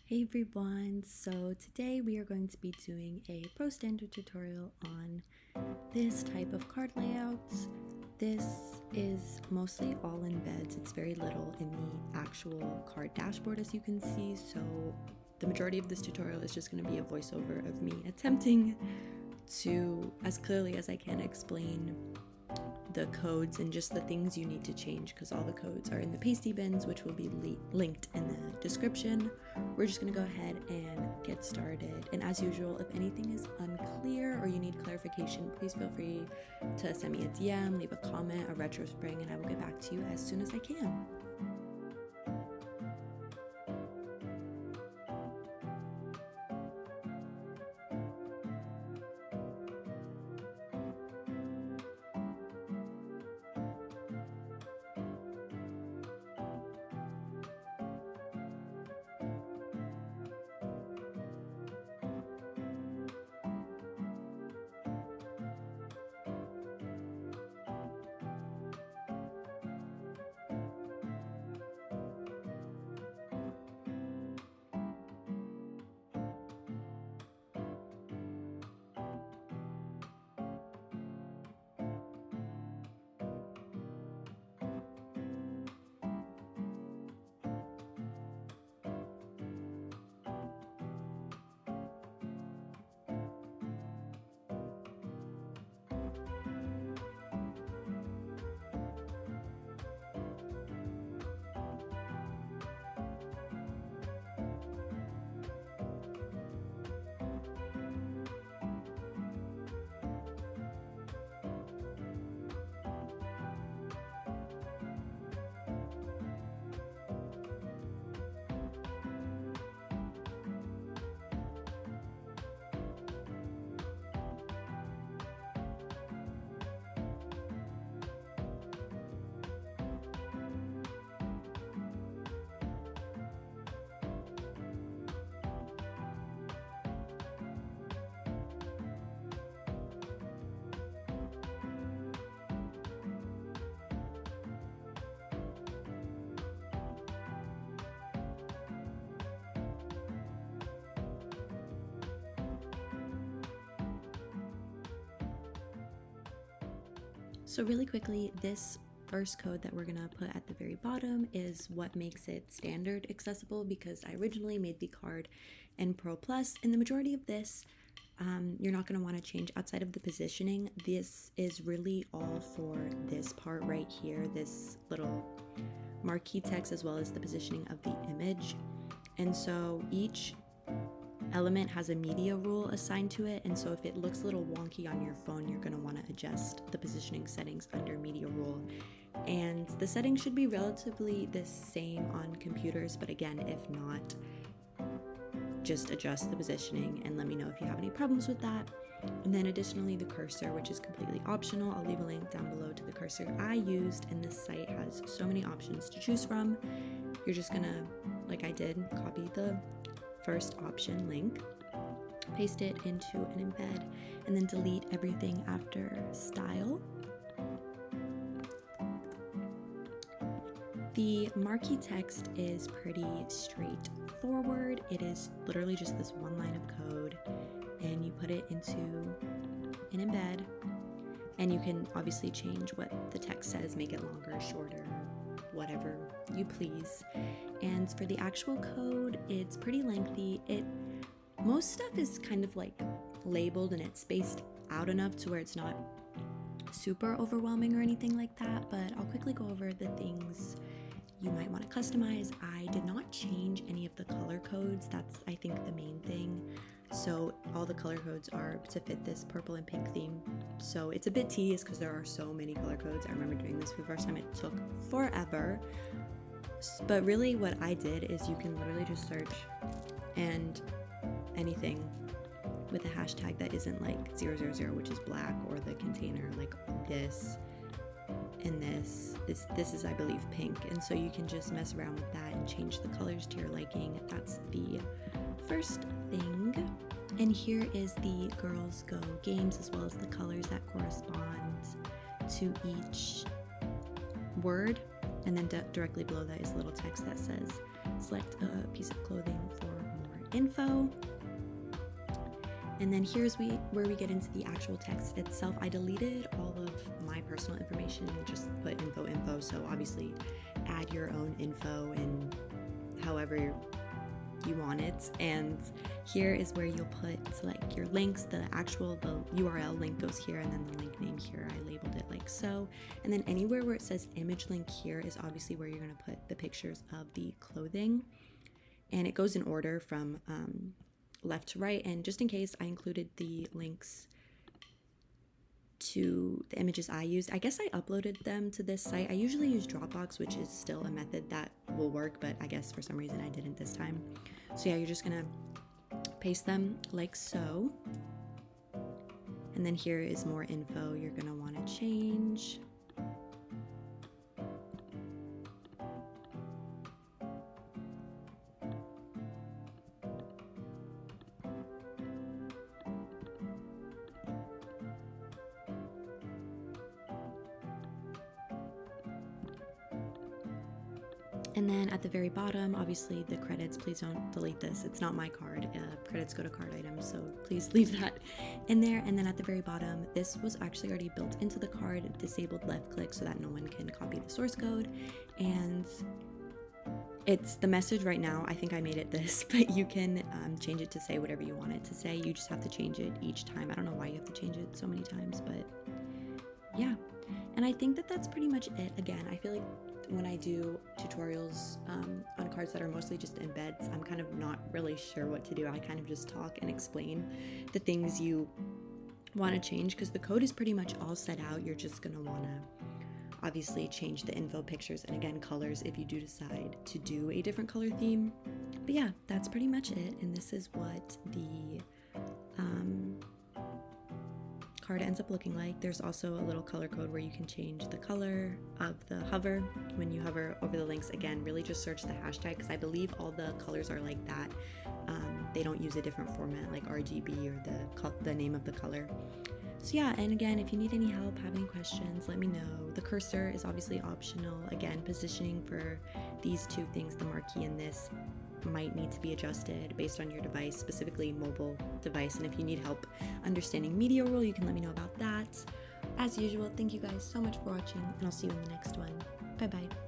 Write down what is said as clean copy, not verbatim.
Hey everyone, so today we are going to be doing a pro standard tutorial on this type of card layouts. This is mostly all embeds. It's very little in the actual card dashboard, as you can see, so the majority of this tutorial is just going to be a voiceover of me attempting to, as clearly as I can, explain the codes and just the things you need to change, because all the codes are in the pasty bins, which will be linked in the description. We're just going to go ahead and get started, and as usual, if anything is unclear or you need clarification, please feel free to send me a DM, leave a comment, a retro spring, and I will get back to you as soon as I can. So really quickly, this first code that we're gonna put at the very bottom is what makes it standard accessible, because I originally made the card in Pro Plus, and the majority of this you're not going to want to change outside of the positioning. This is really all for this part right here, this little marquee text, as well as the positioning of the image. And so each element has a media rule assigned to it, and so if it looks a little wonky on your phone, you're going to want to adjust the positioning settings under media rule. And the settings should be relatively the same on computers, but again, if not, just adjust the positioning and let me know if you have any problems with that. And then additionally, the cursor, which is completely optional. I'll leave a link down below to the cursor I used, and this site has so many options to choose from. You're just gonna, like I did, copy the first option link, paste it into an embed, and then delete everything after style. The marquee text is pretty straightforward. It is literally just this one line of code, and you put it into an embed, and you can obviously change what the text says, make it longer, shorter, whatever you please. And for the actual code, it's pretty lengthy. Most stuff is kind of like labeled and it's spaced out enough to where it's not super overwhelming or anything like that, but I'll quickly go over the things you might want to customize. I did not change any of the color codes. That's, I think, the main thing. So all the color codes are to fit this purple and pink theme. So it's a bit tedious because there are so many color codes. I remember doing this for the first time. It took forever. But really what I did is you can literally just search and anything with a hashtag that isn't like 000, which is black, or the container like this and this is, I believe, pink. And so you can just mess around with that and change the colors to your liking. That's the first thing. And here is the Girls Go Games, as well as the colors that correspond to each word. And then directly below that is a little text that says, select a piece of clothing for info. And then here's where we get into the actual text itself. I deleted all of my personal information and just put info, so obviously add your own info and however you want it. And here is where you'll put like your links, the URL link goes here, and then the link name here, I labeled it like so. And then anywhere where it says image link here is obviously where you're going to put the pictures of the clothing, and it goes in order from left to right. And just in case, I included the links to the images I used. I guess I uploaded them to this site. I usually use Dropbox, which is still a method that will work, but I guess for some reason I didn't this time. So yeah, you're just gonna paste them like so. And then here is more info you're gonna wanna change. And then at the very bottom, obviously the credits, please don't delete this. It's not my card. Credits go to card items, so please leave that in there. And then at the very bottom, this was actually already built into the card, disabled left click so that no one can copy the source code. And it's the message right now. I think I made it this, but you can change it to say whatever you want it to say. You just have to change it each time. I don't know why you have to change it so many times, but yeah. And I think that that's pretty much it. Again, I feel like when I do tutorials on cards that are mostly just embeds, I'm kind of not really sure what to do. I kind of just talk and explain the things you want to change, because the code is pretty much all set out. You're just going to want to obviously change the info, pictures, and again colors if you do decide to do a different color theme. But yeah, that's pretty much it. And this is what the card ends up looking like. There's also a little color code where you can change the color of the hover when you hover over the links. Again, really just search the hashtag, because I believe all the colors are like that. They don't use a different format like RGB or the name of the color. So yeah, and again, if you need any help, have any questions, let me know. The cursor is obviously optional. Again, positioning for these two things, the marquee and this, might need to be adjusted based on your device, specifically mobile device. And if you need help understanding media rule, you can let me know about that. As usual, thank you guys so much for watching, and I'll see you in the next one. Bye bye.